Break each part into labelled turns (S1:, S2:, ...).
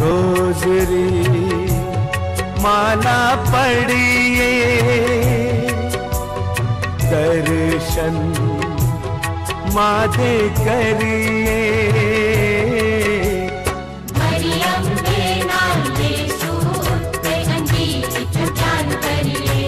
S1: Rosary माला पढ़िए, दर्शन माँ दे करिए।
S2: मरियम के नाम यीशु उत्ते अंजीर प्रचार करिए।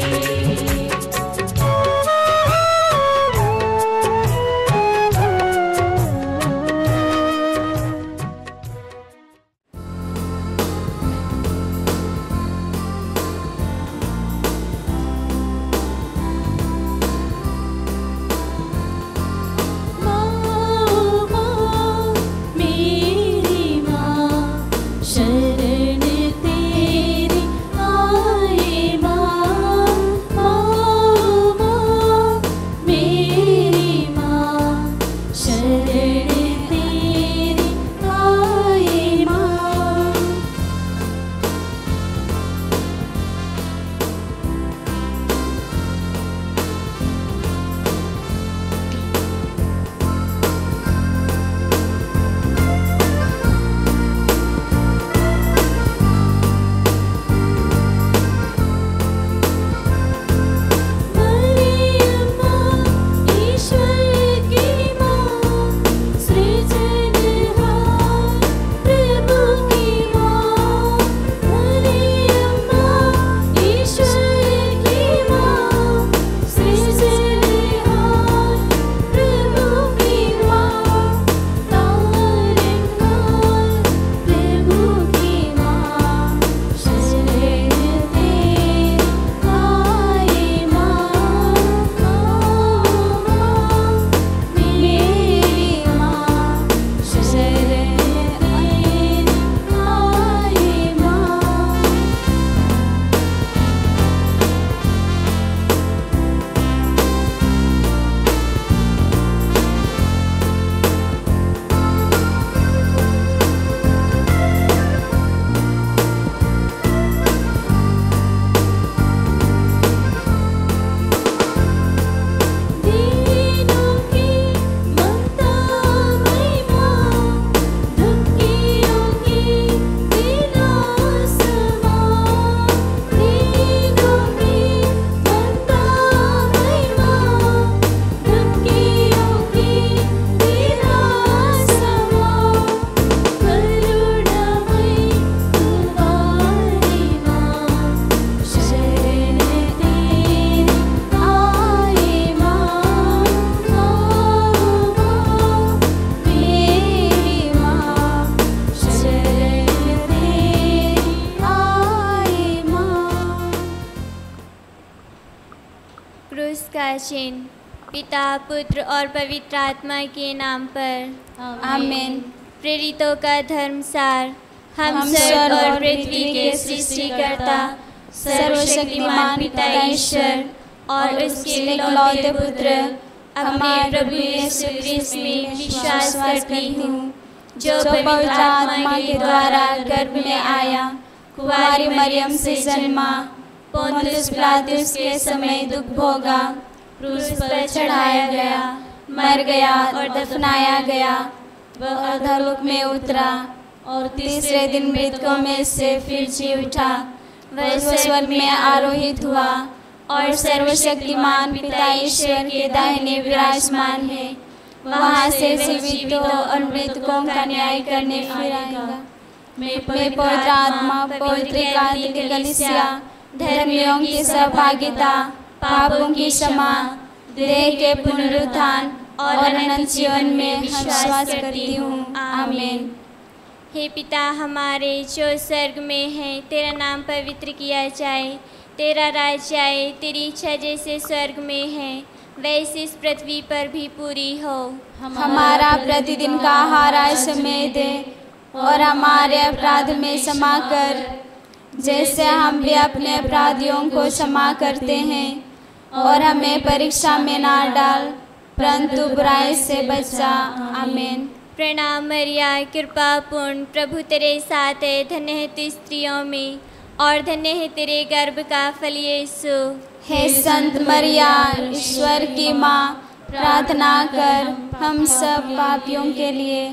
S3: पिता पुत्र और पवित्र आत्मा के नाम पर
S4: आमीन।
S3: प्रेरितों का धर्मसार। हम स्वर्ग और पृथ्वी के सृष्टिकर्ता सर्वशक्तिमान पिता ईश्वर और उसके इकलौते पुत्र अपने प्रभु यीशु ख्रिस्त में विश्वास करती हूँ, जो पवित्र आत्मा के द्वारा गर्भ में आया, कुंवारी मरियम से जन्मा, पोंतियुस पिलातुस के समय दुख भोगा, क्रूस पर चढ़ाया गया, मर गया और दफनाया गया। वह अधोलोक में उतरा और तीसरे दिन मृतकों में से फिर जी उठा। वह स्वर्ग में आरोहित हुआ और सर्वशक्तिमान पिता ईश्वर के दाहिने विराजमान है। वहाँ से जीवितों और मृतकों का न्याय करने फिर आएगा। मैं पवित्र आत्मा, पवित्र कैथोलिक कलीसिया, धर्मियों की सहभागिता, पापों की क्षमा, देह के पुनरुत्थान और अनंत जीवन में विश्वास करती हूँ। आमीन। हे पिता हमारे जो स्वर्ग में है, तेरा नाम पवित्र किया जाए, तेरा राज्य आए, तेरी इच्छा जैसे स्वर्ग में है वैसे इस पृथ्वी पर भी पूरी हो।
S4: हमारा प्रतिदिन का आहार आज हमें दे और हमारे अपराध में क्षमा कर, जैसे हम भी अपने अपराधियों को क्षमा करते हैं, और हमें परीक्षा में ना डाल परंतु बुराई से बचा। आमीन।
S3: प्रणाम मरिया, कृपा पूर्ण, प्रभु तेरे साथ है, धन्य है तू स्त्रियों में और धन्य है तेरे गर्भ का फल यीशु।
S4: हे संत मरिया, ईश्वर की माँ, प्रार्थना कर हम सब पापियों के लिए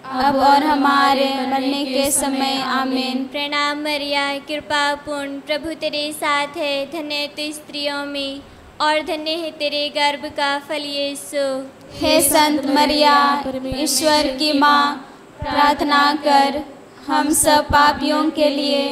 S4: अब और हमारे मरने के समय आमीन।
S3: प्रणाम मरिया, कृपा पूर्ण, प्रभु तेरे साथ है, धन्य तू स्त्रियों में और धन्य है तेरे गर्भ का फल यीशु।
S4: हे संत मरिया, ईश्वर की माँ, प्रार्थना कर हम सब पापियों के लिए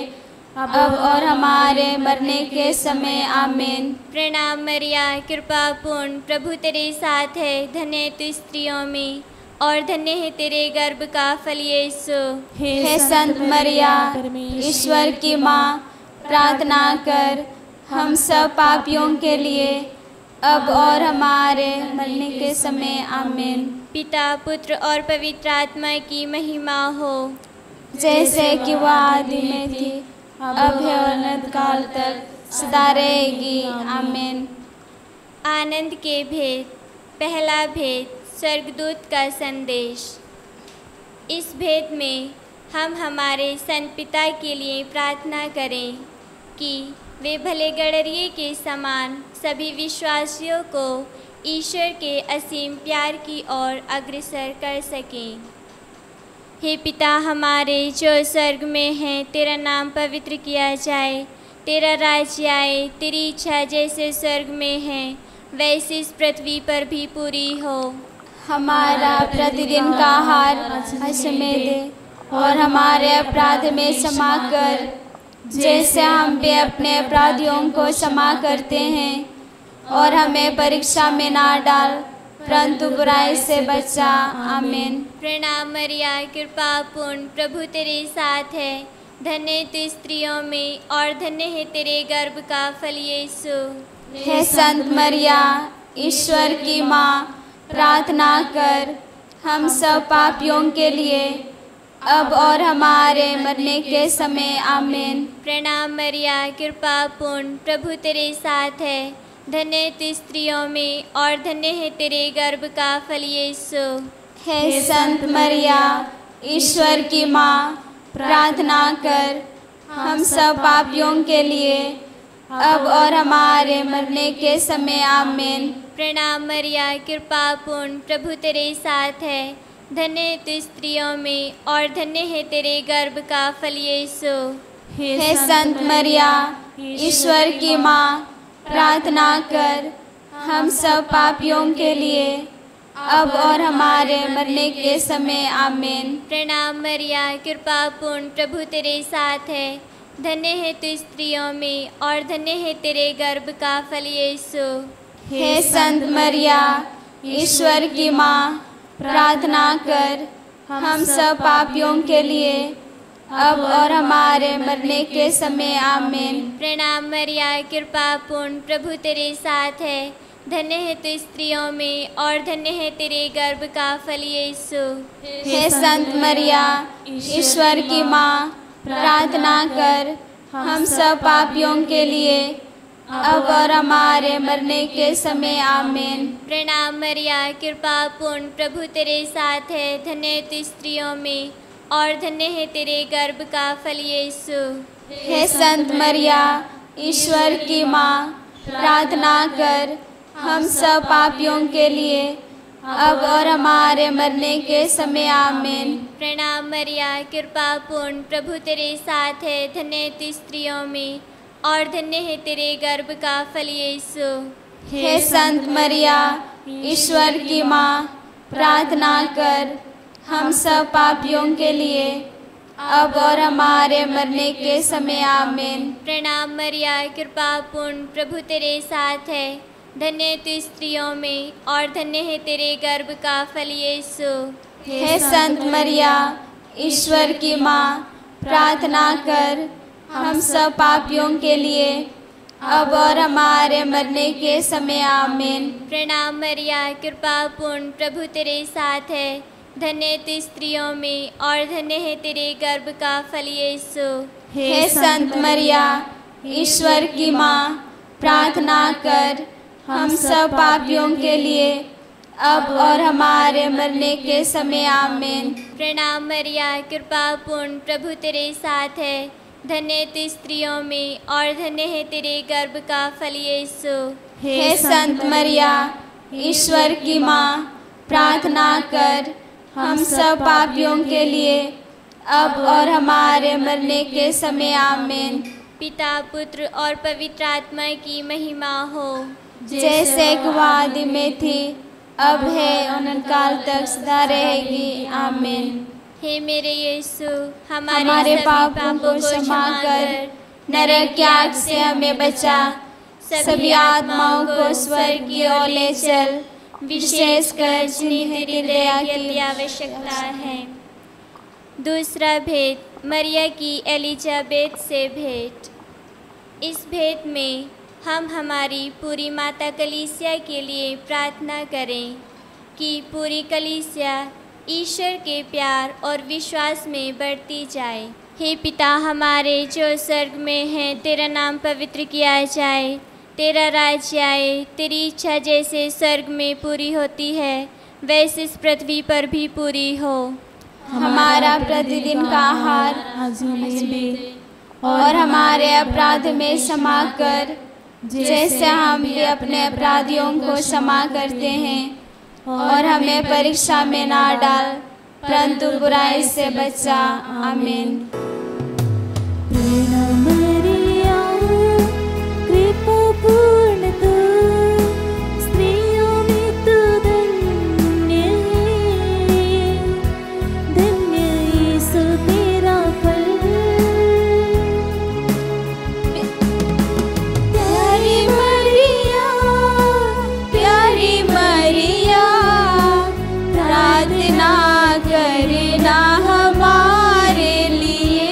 S4: अब और हमारे मरने के समय आमीन।
S3: प्रणाम मरिया, कृपा पूर्ण, प्रभु तेरे साथ है, धन्य तू स्त्रियों में और धन्य है तेरे गर्भ का फल यीशु।
S4: हे संत मरिया, ईश्वर की माँ, प्रार्थना कर हम सब पापियों के लिए अब और हमारे मरने के समय आमीन।
S3: पिता, पुत्र और पवित्र आत्मा की महिमा हो,
S4: जैसे कि वह आदि में थी, अब है और अनंत काल तक सदा रहेगी आमीन।
S3: आनंद के भेद। पहला भेद, स्वर्गदूत का संदेश। इस भेद में हम हमारे संत पिता के लिए प्रार्थना करें कि वे भले गडरिये के समान सभी विश्वासियों को ईश्वर के असीम प्यार की ओर अग्रसर कर सकें। हे पिता हमारे जो स्वर्ग में है, तेरा नाम पवित्र किया जाए, तेरा राज्य आए, तेरी इच्छा जैसे स्वर्ग में है वैसे इस पृथ्वी पर भी पूरी हो।
S4: हमारा प्रतिदिन का आहार आज हमें दे और हमारे अपराध में क्षमा कर, जैसे हम भी अपने अपराधियों को क्षमा करते हैं, और हमें परीक्षा में ना डाल परंतु बुराई से बचा आमीन।
S3: प्रणाम मरिया, कृपा पूर्ण, प्रभु तेरे साथ है, धन्य तू स्त्रियों में और धन्य है तेरे गर्भ का फल यीशु।
S4: हे संत मरिया, ईश्वर की माँ, प्रार्थना कर हम सब पापियों के लिए अब और हमारे मरने के समय आमीन।
S3: प्रणाम मरिया, कृपा पूर्ण, प्रभु तेरे साथ है, धन्य तू स्त्रियों में और धन्य है तेरे गर्भ का फल यीशु।
S4: हे संत मरिया, ईश्वर की माँ, प्रार्थना कर हम सब पापियों के लिए अब और हमारे मरने के समय आमीन।
S3: प्रणाम मरिया, कृपा पूर्ण, प्रभु तेरे साथ है, धन्य तू स्त्रियों में और धन्य है तेरे गर्भ का फल यीशु।
S4: हे संत मरिया, ईश्वर की माँ, प्रार्थना कर हम सब पापियों के लिए अब और हमारे मरने के समय आमीन।
S3: प्रणाम मरिया, कृपा पूर्ण, प्रभु तेरे साथ है, धन्य है तू स्त्रियों में और धन्य है तेरे गर्भ का फल यीशु।
S4: हे संत मरिया, ईश्वर की माँ, प्रार्थना कर हम सब पापियों के लिए अब और हमारे मरने के समय आमीन।
S3: प्रणाम मरिया, कृपा पूर्ण, प्रभु तेरे साथ है, धन्य है तू स्त्रियों में और धन्य है तेरे गर्भ का फल यीशु।
S4: हे संत मरिया, ईश्वर की माँ, प्रार्थना कर हम सब पापियों के लिए अब और हमारे मरने के समय आमीन।
S3: प्रणाम मरिया, कृपा पूर्ण, प्रभु तेरे साथ है, धन्य तू स्त्रियों में और धन्य है तेरे गर्भ का फल यीशु।
S4: हे संत मरिया, ईश्वर की माँ, प्रार्थना कर हम सब पापियों के लिए अब और हमारे मरने के समय आमीन।
S3: प्रणाम मरिया, कृपा पूर्ण, प्रभु तेरे साथ है, धन्य तू स्त्रियों में और धन्य है तेरे गर्भ का फल यीशु।
S4: हे संत मरिया, ईश्वर की माँ, प्रार्थना कर हम सब पापियों के लिए अब और हमारे मरने के समय आमीन।
S3: प्रणाम मरिया, कृपा पूर्ण, प्रभु तेरे साथ है, धन्य तू स्त्रियों में और धन्य है तेरे गर्भ का फल यीशु।
S4: हे संत मरिया, ईश्वर की माँ, प्रार्थना कर हम सब पापियों के लिए अब और हमारे मरने के समय आमीन।
S3: प्रणाम मरिया, कृपा पूर्ण, प्रभु तेरे साथ है, धन्य तू स्त्रियों में और धन्य है तेरे गर्भ का फल यीशु।
S4: हे संत मरिया, ईश्वर की माँ, प्रार्थना कर हम सब पापियों के लिए अब और हमारे मरने के समय आमीन।
S3: प्रणाम मरिया, कृपा पूर्ण, प्रभु तेरे साथ है, धन्य तू स्त्रियों में और धन्य है तेरे गर्भ का फल यीशु।
S4: हे संत मरिया, ईश्वर की माँ, प्रार्थना कर हम सब पापियों के लिए अब और हमारे मरने के समय आमीन।
S3: पिता, पुत्र और पवित्र आत्मा की महिमा हो,
S4: जैसे कि आदि में थी, अब है, अनंत काल तक सदा रहेगी, आमीन।
S3: हे मेरे यीशु,
S4: हमारे पापों को क्षमा कर नरक की आग से हमें बचा, सभी आत्माओं को स्वर्ग की ओर ले चल, विशेषकर जिन्हें तेरी दया की
S3: आवश्यकता है। दूसरा भेद, मरिया की एलिजाबेथ से भेंट। इस भेंट में हम हमारी पूरी माता कलीसिया के लिए प्रार्थना करें कि पूरी कलीसिया ईश्वर के प्यार और विश्वास में बढ़ती जाए। हे पिता हमारे जो स्वर्ग में है, तेरा नाम पवित्र किया जाए, तेरा राज्य आए, तेरी इच्छा जैसे स्वर्ग में पूरी होती है वैसे इस पृथ्वी पर भी पूरी हो।
S4: हमारा प्रतिदिन का आहार आज हमें दे, और हमारे अपराध में क्षमा कर, जैसे हम भी अपने अपराधियों को क्षमा करते हैं, और हमें परीक्षा में ना डाल, परंतु बुराई से बचा, आमीन।
S5: कृपापूर्ण तू स्त्रियों में तू धन्य है, धन्य यीशु तेरा फल।
S4: प्यारी मरिया, प्यारी मरिया, प्रार्थना करना हमारे लिए।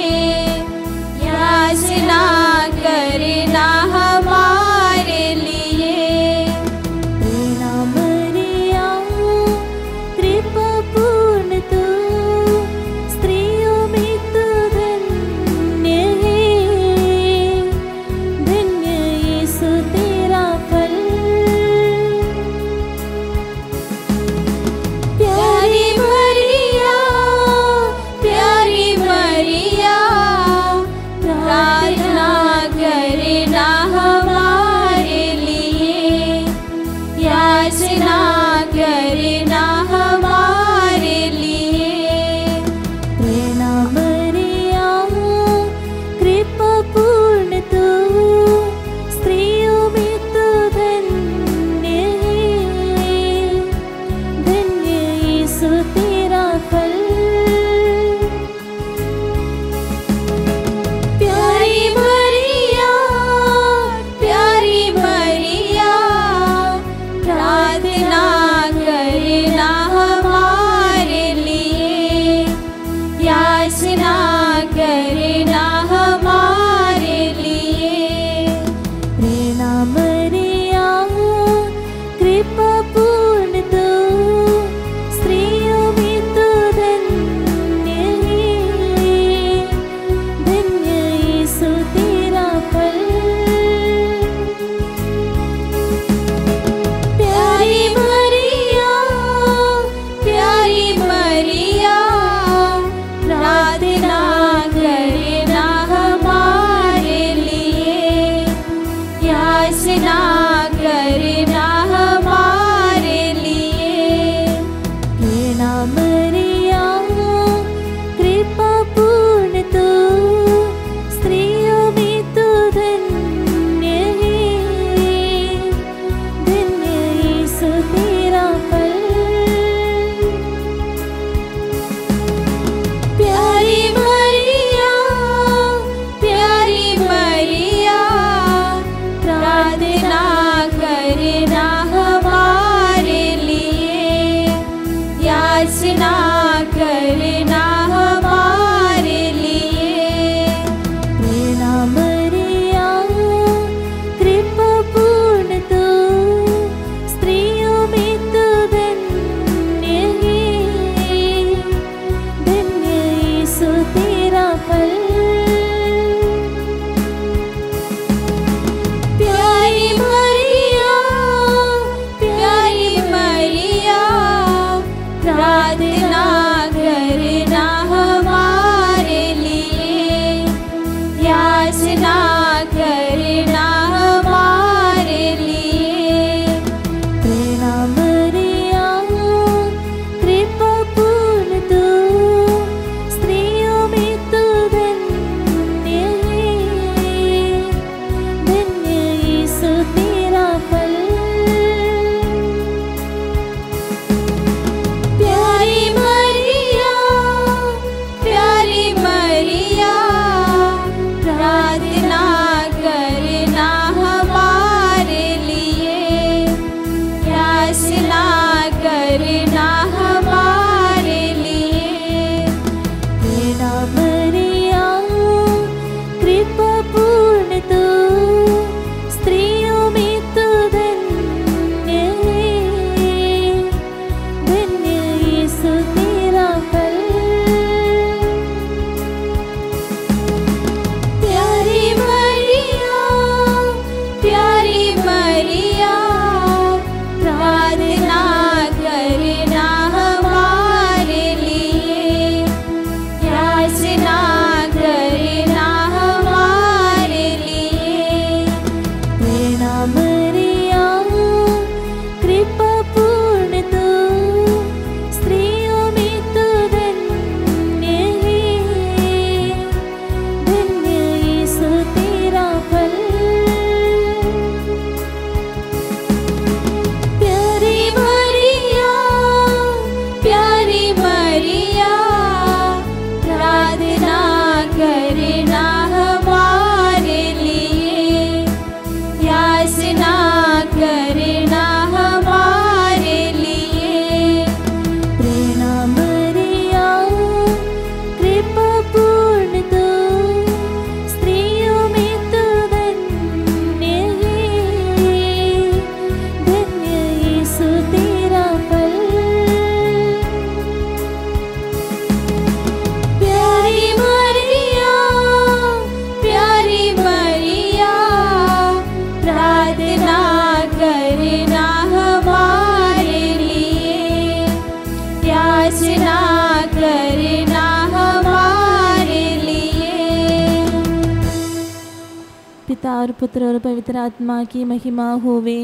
S5: पिता और पुत्र और पवित्र आत्मा की महिमा होवे,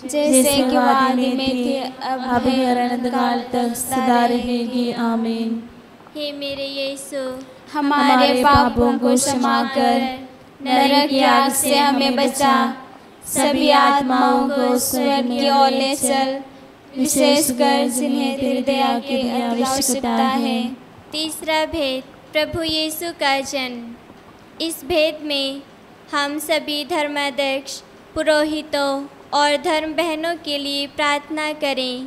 S4: जैसे कि आदि में थी, अब है और अनंत काल तक
S5: सदा रहेगी। आमीन।
S3: हे मेरे यीशु,
S4: हमारे पापों को क्षमा कर, नरक की आग से हमें बचा, सभी आत्माओं को स्वर्ग की ओर ले चल, विशेषकर जिन्हें तेरी दया की अति आवश्यकता है।
S3: तीसरा भेद, प्रभु यीशु का जन्म। इस भेद में हम सभी धर्माध्यक्ष, पुरोहितों और धर्म बहनों के लिए प्रार्थना करें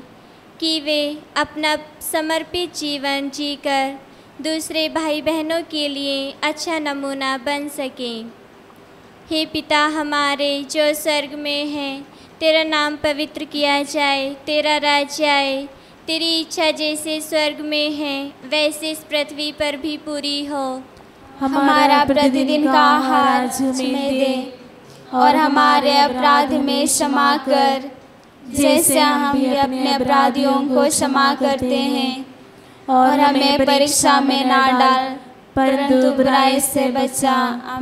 S3: कि वे अपना समर्पित जीवन जीकर दूसरे भाई बहनों के लिए अच्छा नमूना बन सकें। हे पिता हमारे जो स्वर्ग में है, तेरा नाम पवित्र किया जाए, तेरा राज्य आए, तेरी इच्छा जैसे स्वर्ग में है वैसे इस पृथ्वी पर भी पूरी हो।
S4: हमारा प्रतिदिन का आहार हमें दे, और हमारे अपराध में क्षमा कर, जैसे हम भी अपने अपराधियों को क्षमा करते हैं, और हमें परीक्षा में ना डाल, परंतु बुराई से बचा।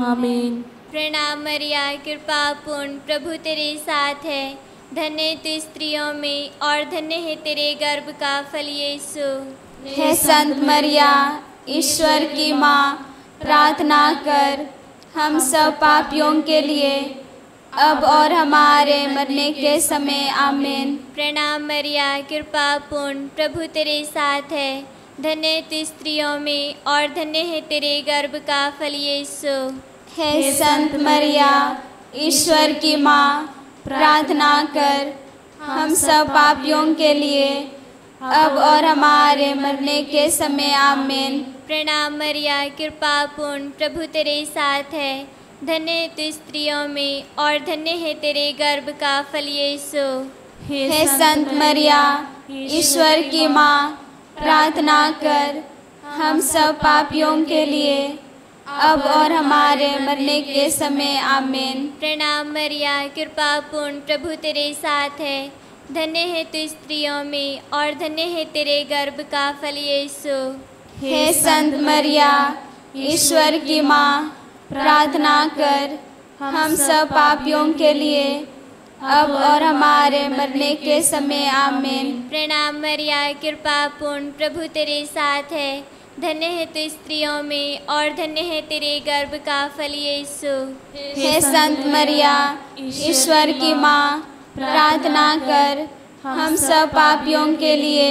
S4: आमीन।
S3: प्रणाम मरिया, कृपा पूर्ण, प्रभु तेरे साथ है, धन्य तू स्त्रियों में और धन्य है तेरे गर्भ का फल यीशु।
S4: हे संत मरिया, ईश्वर की माँ, प्रार्थना कर हम सब पापियों के लिए, अब और हमारे मरने के समय। आमीन।
S3: प्रणाम मरिया, कृपा पूर्ण, प्रभु तेरे साथ है, धन्य तू स्त्रियों में और धन्य है तेरे गर्भ का फल यीशु।
S4: हे संत मरिया, ईश्वर की माँ, प्रार्थना कर हम सब पापियों के लिए, अब और हमारे मरने के समय। आमीन।
S3: प्रणाम मरिया, कृपा पूर्ण, प्रभु तेरे साथ है, धन्य तू स्त्रियों में और धन्य है तेरे गर्भ का फल यीशु।
S4: हे संत मरिया, ईश्वर की माँ, प्रार्थना कर हम सब पापियों के लिए, अब और हमारे मरने के समय। आमीन।
S3: प्रणाम मरिया, कृपा पूर्ण, प्रभु तेरे साथ है, धन्य है तू स्त्रियों में और धन्य है तेरे गर्भ का फल यीशु।
S4: हे संत मरिया, ईश्वर की माँ, प्रार्थना कर हम सब पापियों के लिए, अब और हमारे मरने के समय। आमीन।
S3: प्रणाम मरिया, कृपा पूर्ण, प्रभु तेरे साथ है, धन्य है तू स्त्रियों में और धन्य है तेरे गर्भ का फल यीशु।
S4: हे संत मरिया, ईश्वर की माँ, प्रार्थना कर हम सब पापियों के लिए,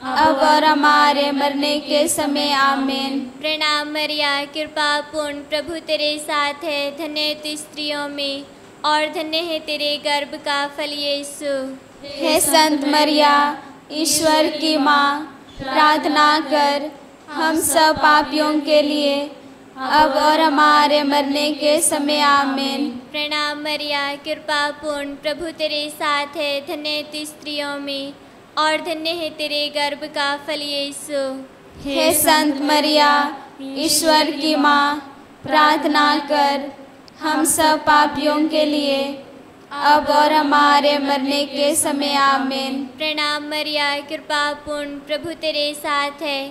S4: अब और हमारे मरने के समय। आमीन।
S3: प्रणाम मरिया, कृपा पूर्ण, प्रभु तेरे साथ है, धन्य तू स्त्रियों में और धन्य है तेरे गर्भ का फल यीशु।
S4: हे संत मरिया, ईश्वर की माँ, प्रार्थना कर हम सब पापियों के लिए, अब और हमारे मरने के समय। आमीन।
S3: प्रणाम मरिया, कृपा पूर्ण, प्रभु तेरे साथ है, धन्य तू स्त्रियों में और धन्य है तेरे गर्भ का फल यीशु।
S4: हे संत मरिया, ईश्वर की माँ, प्रार्थना कर हम सब पापियों के लिए, अब और हमारे मरने के समय। आमीन।
S3: प्रणाम मरिया, कृपा पूर्ण, प्रभु तेरे साथ है,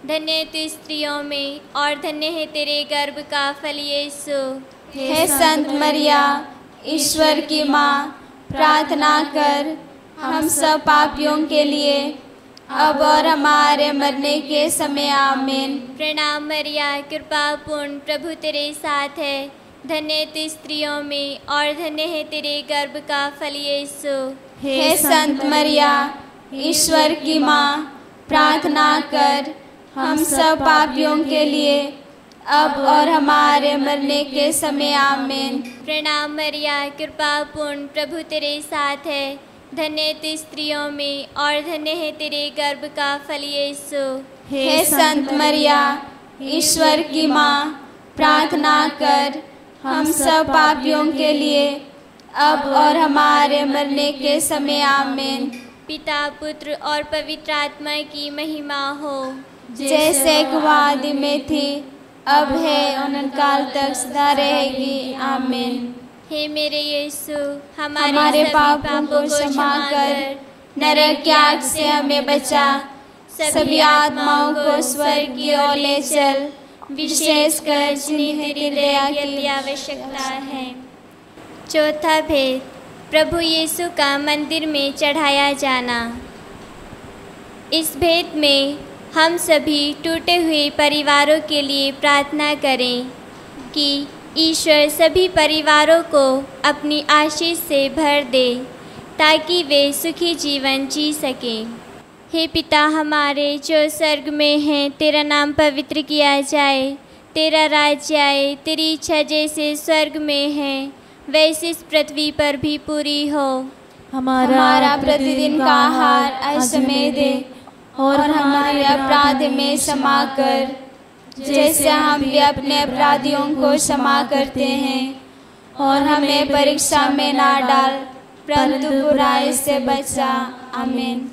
S3: धन्य तू स्त्रियों में और धन्य है तेरे गर्भ का फल यीशु।
S4: हे संत मरिया, ईश्वर की माँ, प्रार्थना कर हम सब पापियों के लिए, अब और हमारे मरने के समय। आमीन।
S3: प्रणाम मरिया, कृपा पूर्ण, प्रभु तेरे साथ है, धन्य तू स्त्रियों में और धन्य है तेरे गर्भ का फल यीशु।
S4: हे संत मरिया, ईश्वर की माँ, प्रार्थना कर हम सब पापियों के लिए, अब और हमारे मरने के समय। आमीन।
S3: प्रणाम मरिया, कृपा पूर्ण, प्रभु तेरे साथ है, धन्य तू स्त्रियों में और धन्य है तेरे गर्भ का फल यीशु।
S4: हे संत मरिया, ईश्वर की माँ, प्रार्थना कर हम सब पापियों के लिए, अब और हमारे मरने के समय। आमीन।
S3: पिता, पुत्र और पवित्र आत्मा की महिमा हो,
S4: जैसे आदि में थी, अब है, अनंत काल तक सदा रहेगी। आमीन।
S3: हे मेरे यीशु,
S4: हमारे पापों को क्षमा कर, नरक की आग से हमें बचा, सभी आत्माओं को स्वर्ग की ओर ले चल, विशेषकर जिन्हें तेरी दया की
S3: आवश्यकता है। चौथा भेद, प्रभु यीशु का मंदिर में चढ़ाया जाना। इस भेद में हम सभी टूटे हुए परिवारों के लिए प्रार्थना करें कि ईश्वर सभी परिवारों को अपनी आशीष से भर दे ताकि वे सुखी जीवन जी सकें। हे पिता हमारे जो स्वर्ग में हैं, तेरा नाम पवित्र किया जाए, तेरा राज्य आए, तेरी इच्छा जैसे स्वर्ग में है वैसे इस पृथ्वी पर भी पूरी हो।
S4: हमारा प्रतिदिन का आहार आज हमें दे और हमारे अपराध में क्षमा कर जैसे हम भी अपने अपराधियों को क्षमा करते हैं, और हमें परीक्षा में ना डाल परंतु बुराई से बचा। आमीन।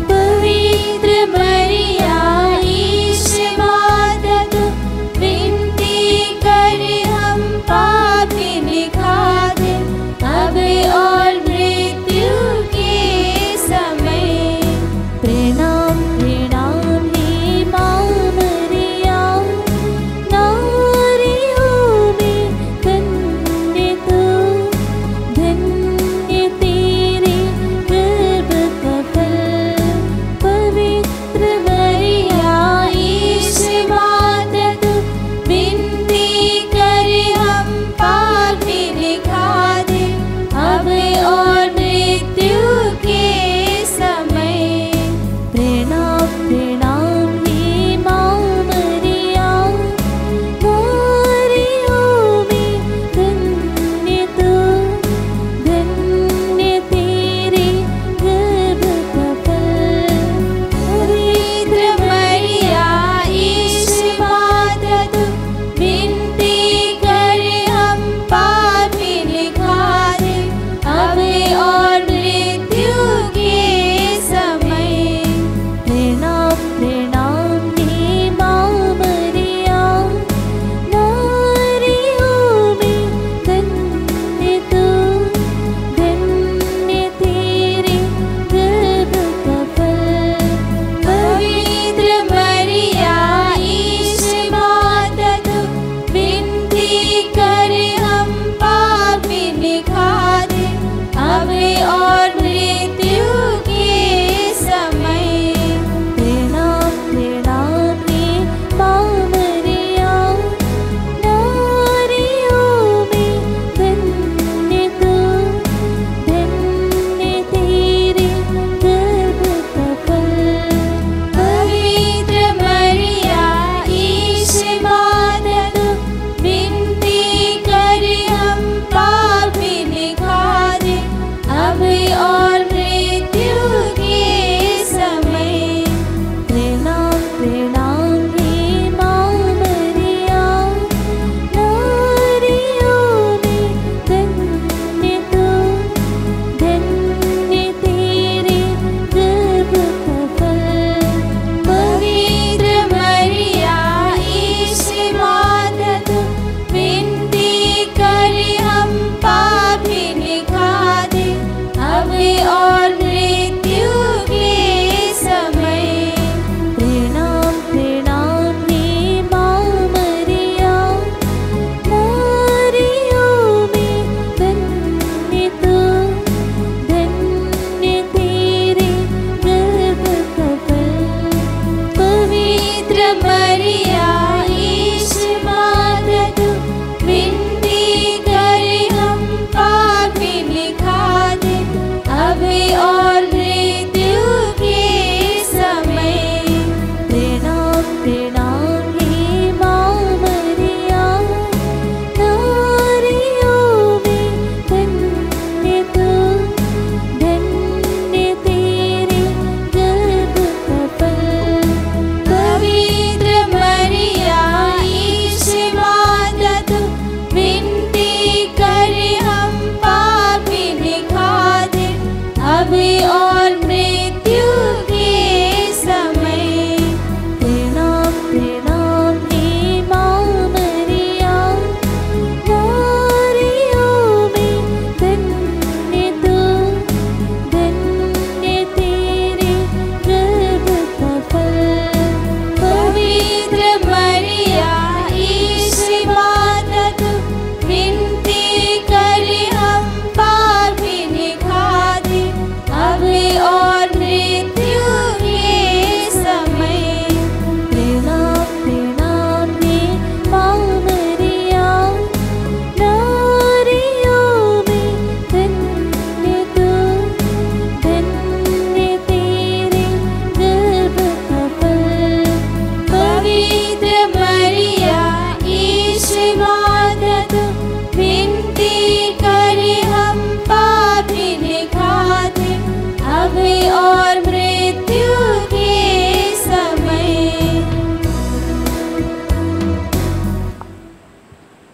S2: पवित्र मरियम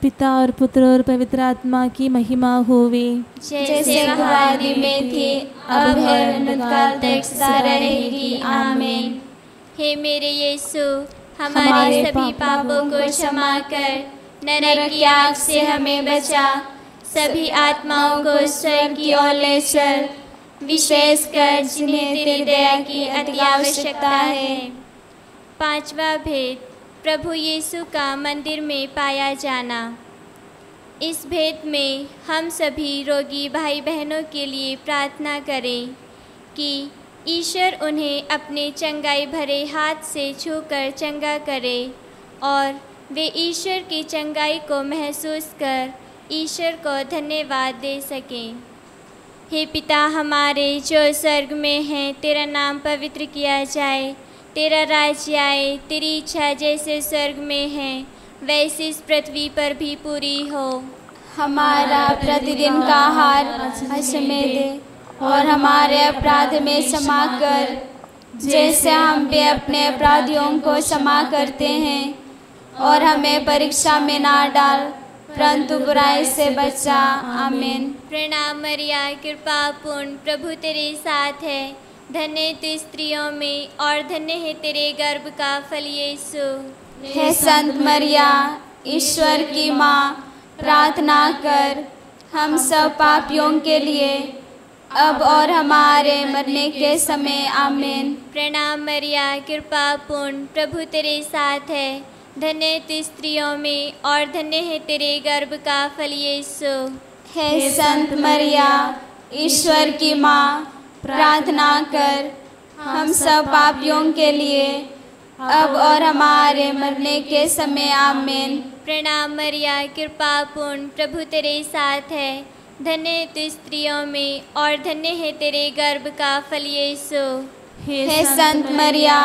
S5: पिता और पुत्र और पवित्र आत्मा की महिमा होवे।
S4: जैसे आदि में थी, अब है, अनंतकाल तक सदा रहेगी। आमीन।
S3: हे मेरे यीशु, हमारे सभी पापों को क्षमा कर नरक की आग से हमें बचा, सभी आत्माओं को स्वर्ग की ओर ले चल, विशेषकर जिन्हें तेरी दया की अति आवश्यकता है। पांचवा भेद, प्रभु यीशु का मंदिर में पाया जाना। इस भेद में हम सभी रोगी भाई बहनों के लिए प्रार्थना करें कि ईश्वर उन्हें अपने चंगाई भरे हाथ से छूकर चंगा करे और वे ईश्वर की चंगाई को महसूस कर ईश्वर को धन्यवाद दे सकें। हे पिता हमारे जो स्वर्ग में हैं, तेरा नाम पवित्र किया जाए, तेरा राज्य आए, तेरी इच्छा जैसे स्वर्ग में है वैसे इस पृथ्वी पर भी पूरी हो।
S4: हमारा प्रतिदिन का आहार आज हमें दे और हमारे अपराध में क्षमा कर, जैसे हम भी अपने अपराधियों को क्षमा करते हैं, और हमें परीक्षा में ना डाल परंतु बुराई से बचा। आमीन।
S3: प्रणाम मरिया, कृपा पूर्ण, प्रभु तेरे साथ है, धन्य तू स्त्रियों में और धन्य है तेरे गर्भ का फल यीशु।
S4: हे संत मरिया, ईश्वर की माँ, प्रार्थना कर हम सब पापियों के लिए, अब और हमारे मरने के समय। आमीन।
S3: प्रणाम मरिया, कृपा पूर्ण, प्रभु तेरे साथ है, धन्य तू स्त्रियों में और धन्य है तेरे गर्भ का फल यीशु।
S4: हे संत मरिया, ईश्वर की माँ, प्रार्थना कर हम सब पापियों के लिए, अब और हमारे मरने के समय। आमीन।
S3: प्रणाम मरिया, कृपा पूर्ण, प्रभु तेरे साथ है, धन्य तू स्त्रियों में और धन्य है तेरे गर्भ का फल यीशु।
S4: हे संत मरिया,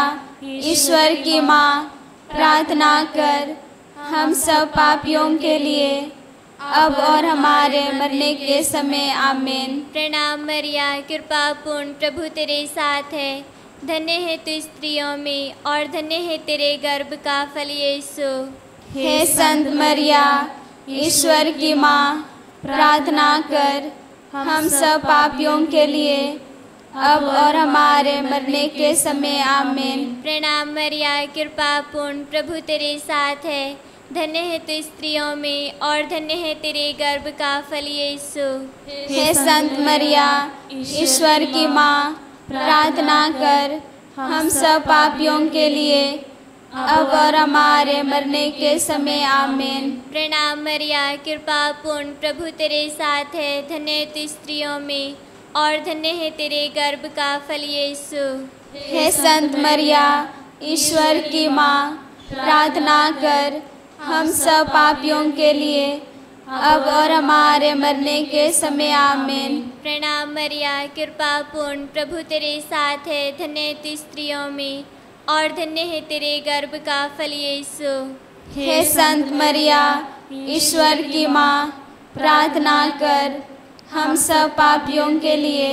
S4: ईश्वर की माँ, प्रार्थना कर हम सब पापियों के लिए, अब और हमारे मरने के समय। आमीन।
S3: प्रणाम मरिया, कृपा पूर्ण, प्रभु तेरे साथ है, धन्य है तू स्त्रियों में और धन्य है तेरे गर्भ का फल यीशु।
S4: हे संत मरिया, ईश्वर की माँ, प्रार्थना कर हम सब पापियों के लिए, अब और हमारे मरने के समय। आमीन।
S3: प्रणाम मरिया, कृपा पूर्ण, प्रभु तेरे साथ है, धन्य है तू स्त्रियों में और धन्य है तेरे गर्भ का फल यीशु।
S4: हे संत मरिया, ईश्वर की माँ, प्रार्थना कर हम सब पापियों के लिए, अब और हमारे मरने के समय। आमीन।
S3: प्रणाम मरिया, कृपा पूर्ण, प्रभु तेरे साथ है, धन्य तू स्त्रियों में और धन्य है तेरे गर्भ का फल यीशु।
S4: हे संत मरिया, ईश्वर की माँ, प्रार्थना कर हम सब पापियों के लिए, अब और हमारे मरने के समय। आमीन।
S3: प्रणाम मरिया, कृपा पूर्ण, प्रभु तेरे साथ है, धन्य तू स्त्रियों में और धन्य है तेरे गर्भ का फल यीशु।
S4: हे संत मरिया, ईश्वर की माँ, प्रार्थना कर हम सब पापियों के लिए,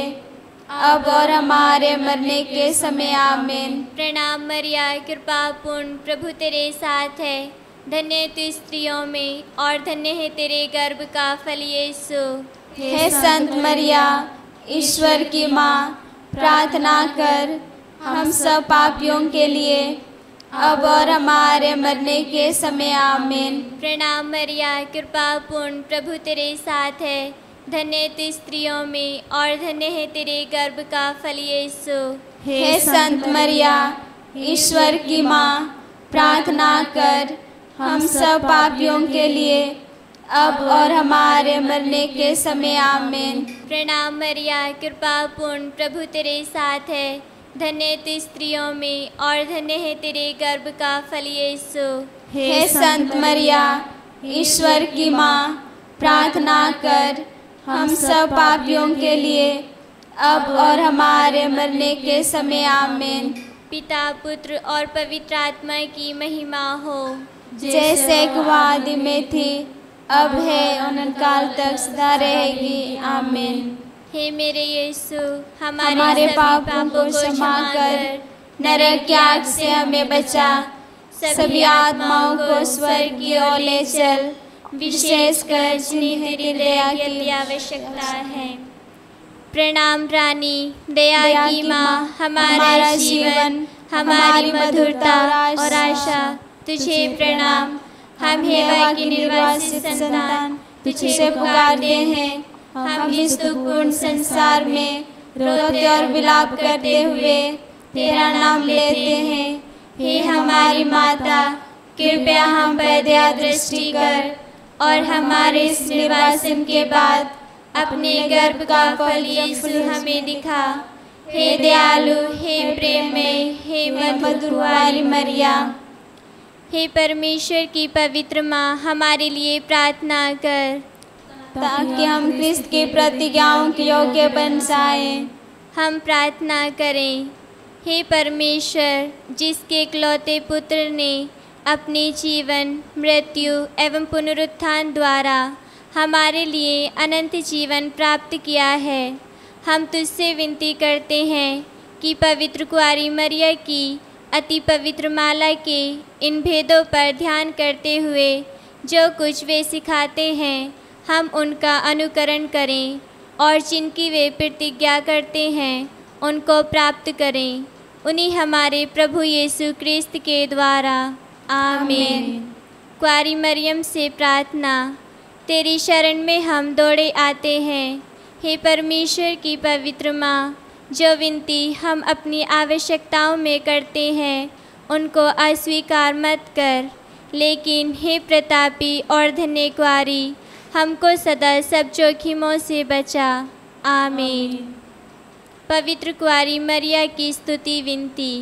S4: अब और हमारे मरने के समय। आमीन।
S3: प्रणाम मरिया, कृपा पूर्ण, प्रभु तेरे साथ है, धन्य तू स्त्रियों में और धन्य है तेरे गर्भ का फल यीशु।
S4: हे संत मरिया, ईश्वर की माँ, प्रार्थना कर हम सब पापियों के लिए, अब और हमारे मरने के समय। आमीन।
S3: प्रणाम मरिया, कृपा पूर्ण, प्रभु तेरे साथ है, धन्य तू स्त्रियों में और धन्य है तेरे गर्भ का फल यीशु।
S4: हे संत मरिया, ईश्वर की माँ, प्रार्थना कर हम सब पापियों के लिए, अब और हमारे मरने के समय। आमीन।
S3: प्रणाम मरिया, कृपा पूर्ण, प्रभु तेरे साथ है, धन्य तू स्त्रियों में और धन्य है तेरे गर्भ का फल यीशु।
S4: हे संत मरिया, ईश्वर की माँ, प्रार्थना कर हम सब पापियों के लिए, अब और हमारे मरने के समय। आमीन।
S3: पिता, पुत्र और पवित्र आत्मा की महिमा हो,
S4: जैसे आदि में थी, अब है, अनंतकाल तक सदा रहेगी। आमीन।
S3: हे मेरे यीशु,
S4: हमारे पापों को क्षमा कर नरक की आग से हमें बचा, सभी आत्माओं को स्वर्ग की ओर ले चल,
S3: विशेषकर जिन्हें तेरी दया की अति आवश्यकता है। प्रणाम रानी, दया की माँ, हमारा जीवन, हमारी मधुरता और आशा, तुझे प्रणाम। हम हेवा की निर्वासित संतान तुझे पुकारते हैं। हम इस दुखपूर्ण संसार में रोते और विलाप करते हुए तेरा नाम लेते हैं। हे हमारी माता, कृपया हम पर दया दृष्टि कर और हमारे इस निर्वासन के बाद अपने गर्भ का फल यीशु हमें दिखा। हे दयालु, हे प्रेममय, हे मधुर कुंवारी मरिया, हे परमेश्वर की पवित्र माँ, हमारे लिए प्रार्थना कर
S4: ताकि हम क्रिस्त की प्रतिज्ञाओं के योग्य बन जाएं।
S3: हम प्रार्थना करें। हे परमेश्वर, जिसके इकलौते पुत्र ने अपने जीवन, मृत्यु एवं पुनरुत्थान द्वारा हमारे लिए अनंत जीवन प्राप्त किया है, हम तुझसे विनती करते हैं कि पवित्र कुंवारी मरिया की अति पवित्र माला के इन भेदों पर ध्यान करते हुए जो कुछ वे सिखाते हैं, हम उनका अनुकरण करें और जिनकी वे प्रतिज्ञा करते हैं उनको प्राप्त करें। उन्हीं हमारे प्रभु यीशु क्रिस्त के द्वारा, आमीन। कुंवारी मरियम से प्रार्थना। तेरी शरण में हम दौड़े आते हैं। हे परमेश्वर की पवित्र माँ, जो विनती हम अपनी आवश्यकताओं में करते हैं उनको अस्वीकार मत कर, लेकिन हे प्रतापी और धन्य कुंवारी, हमको सदा सब जोखिमों से बचा। आमीन। पवित्र कुंवारी मरिया की स्तुति विनती।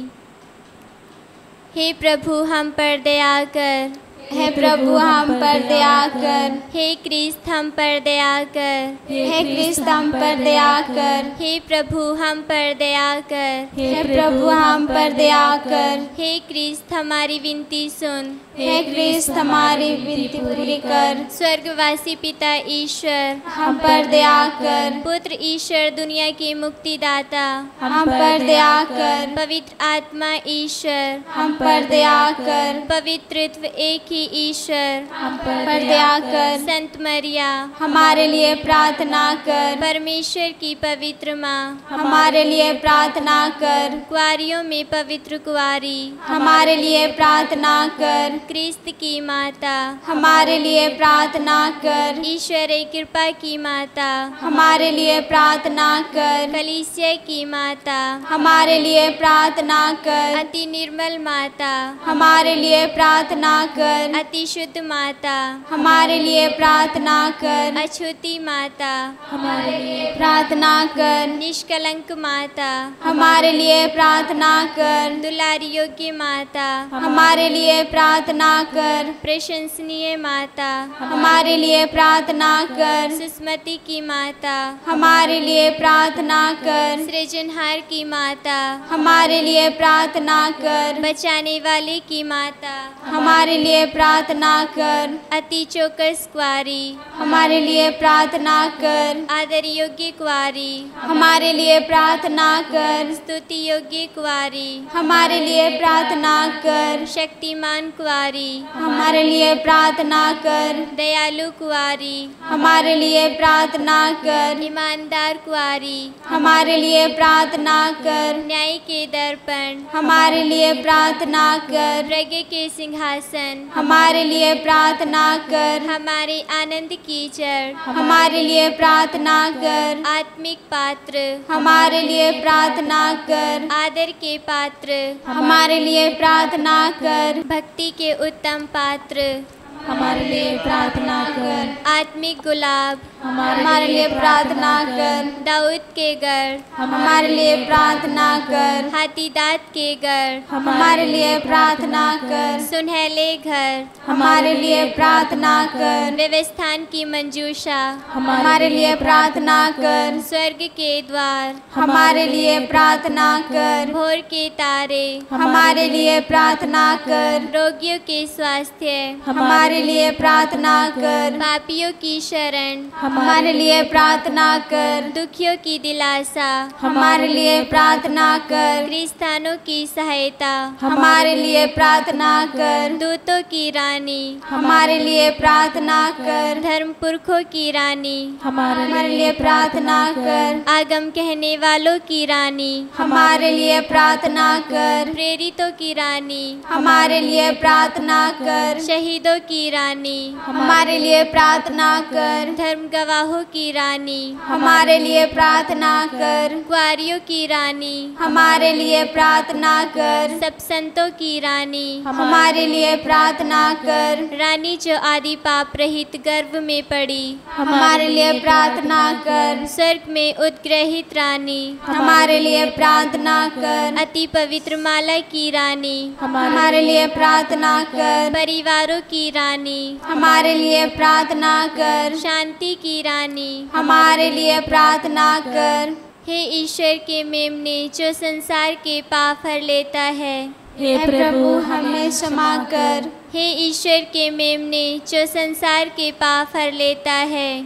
S3: हे प्रभु, हम पर दया कर।
S4: हे प्रभु, हम पर दया कर।
S3: हे क्रिस्त, हम पर दया कर।
S4: हे क्रिस्त, हम पर दया कर।
S3: हे प्रभु, हम पर दया कर।
S4: हे प्रभु, हम पर दया कर।
S3: हे क्रिस्त, हमारी विनती सुन।
S4: हे क्रिस्त, हमारी विनती पूरी कर।
S3: स्वर्गवासी पिता ईश्वर,
S4: हम पर दया कर।
S3: पुत्र ईश्वर, दुनिया के मुक्तिदाता,
S4: हम पर दया कर।
S3: पवित्र आत्मा ईश्वर,
S4: हम पर दया कर।
S3: पवित्रत्व एक ही ईश्वर,
S4: हम पर दया कर।
S3: संत मरिया,
S4: हमारे लिए प्रार्थना कर।
S3: परमेश्वर की पवित्र माँ,
S4: हमारे लिए प्रार्थना कर।
S3: कुंवारियों में पवित्र कुंवारी,
S4: हमारे लिए प्रार्थना कर।
S3: क्रिस्त की माता,
S4: हमारे लिए प्रार्थना कर।
S3: ईश्वर कृपा की माता,
S4: हमारे लिए प्रार्थना कर।
S3: कलीसिया की माता,
S4: हमारे लिए प्रार्थना कर।
S3: अति निर्मल माता,
S4: हमारे लिए प्रार्थना कर।
S3: अति शुद्ध माता,
S4: हमारे लिए प्रार्थना कर।
S3: अछूती माता,
S4: हमारे लिए प्रार्थना कर।
S3: निष्कलंक माता,
S4: हमारे लिए प्रार्थना कर।
S3: दुलारी योग्य माता,
S4: हमारे लिए प्रार्थना कर।
S3: प्रशंसनीय माता,
S4: हमारे लिए प्रार्थना कर।
S3: सुस्मति की माता,
S4: हमारे लिए प्रार्थना कर।
S3: सृजनहार की माता,
S4: हमारे लिए प्रार्थना कर।
S3: बचाने वाले की माता,
S4: हमारे लिए प्रार्थना कर।
S3: अति चौकस कुंवारी,
S4: हमारे लिए प्रार्थना कर।
S3: आदर योग्य कुंवारी,
S4: हमारे लिए प्रार्थना कर।
S3: स्तुति योग्य कुंवारी,
S4: हमारे लिए प्रार्थना कर।
S3: शक्तिमान कुंवारी,
S4: हमारे लिए प्रार्थना कर।
S3: दयालु कुंवारी,
S4: हमारे लिए प्रार्थना कर।
S3: ईमानदार कुंवारी,
S4: हमारे लिए प्रार्थना कर।
S3: न्याय के दर्पण,
S4: हमारे लिए प्रार्थना कर।
S3: प्रज्ञा के सिंहासन,
S4: हमारे लिए प्रार्थना कर।
S3: हमारे आनंद की जड़,
S4: हमारे लिए प्रार्थना कर।
S3: आत्मिक पात्र,
S4: हमारे लिए प्रार्थना कर।
S3: आदर के पात्र,
S4: हमारे लिए प्रार्थना कर।
S3: भक्ति के उत्तम पात्र,
S4: हमारे लिए प्रार्थना कर।
S3: आत्मिक गुलाब,
S4: हमारे लिए प्रार्थना कर।
S3: दाऊद के गढ़,
S4: हमारे लिए प्रार्थना कर।
S3: हाथी दांत के गढ़,
S4: हमारे लिए प्रार्थना कर।
S3: सुनहले घर,
S4: हमारे लिए प्रार्थना कर।
S3: व्यवस्थान की मंजूषा,
S4: हमारे लिए प्रार्थना कर।
S3: स्वर्ग के द्वार,
S4: हमारे लिए प्रार्थना कर।
S3: भोर के तारे,
S4: हमारे लिए प्रार्थना कर।
S3: रोगियों के स्वास्थ्य,
S4: हमारे लिए प्रार्थना कर।
S3: पापियों की शरण,
S4: हमारे लिए प्रार्थना कर।
S3: दुखियों की दिलासा,
S4: हमारे लिए प्रार्थना कर।
S3: क्रिस्तानों की सहायता,
S4: हमारे लिए प्रार्थना कर।
S3: दूतों की रानी,
S4: हमारे लिए प्रार्थना कर।
S3: धर्म पुरखों की रानी,
S4: हमारे लिए प्रार्थना कर।
S3: आगम कहने वालों की रानी,
S4: हमारे लिए प्रार्थना कर।
S3: प्रेरितों की रानी,
S4: हमारे लिए प्रार्थना कर।
S3: शहीदों की रानी,
S4: हमारे लिए प्रार्थना कर।
S3: धर्म गवाहों की रानी,
S4: हमारे लिए प्रार्थना कर।
S3: कुआरियों की रानी,
S4: हमारे लिए प्रार्थना कर।
S3: सब संतों की रानी,
S4: हमारे लिए प्रार्थना कर।
S3: रानी जो आदि पाप रहित गर्भ में पड़ी,
S4: हमारे लिए प्रार्थना कर।
S3: स्वर्ग में उद्ग्रहित रानी,
S4: हमारे लिए प्रार्थना कर।
S3: अति पवित्र माला की रानी,
S4: हमारे लिए प्रार्थना कर।
S3: परिवारों की रानी,
S4: हमारे लिए प्रार्थना कर।
S3: शांति की रानी,
S4: हमारे लिए प्रार्थना कर।
S3: हे ईश्वर के मेमने जो संसार के पाप हर लेता है,
S5: हे
S4: प्रभु हमें क्षमा कर।
S3: हे ईश्वर के मेमने जो संसार के पाप हर लेता है,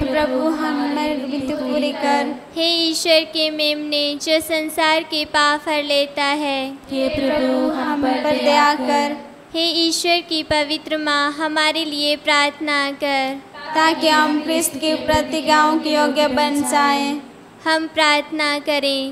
S4: प्रभु हमारी विनती पूरी कर।
S3: हे ईश्वर के मेमने जो संसार के पाप हर लेता है,
S5: हे प्रभु
S4: हम पर दया कर।
S3: हे ईश्वर की पवित्र माँ हमारे लिए प्रार्थना कर,
S4: ताकि हम क्रिस्त की प्रतिज्ञाओं के योग्य बन जाएं।
S3: हम प्रार्थना करें।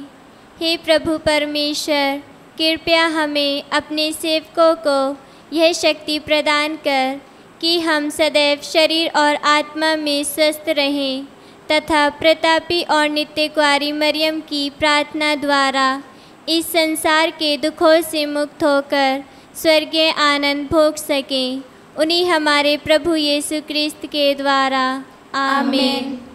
S3: हे प्रभु परमेश्वर, कृपया हमें अपने सेवकों को यह शक्ति प्रदान कर कि हम सदैव शरीर और आत्मा में स्वस्थ रहें तथा प्रतापी और नित्य कुआरी मरियम की प्रार्थना द्वारा इस संसार के दुखों से मुक्त होकर स्वर्गीय आनंद भोग सकें। उन्हीं हमारे प्रभु यीशु क्रिस्त के द्वारा, आमीन।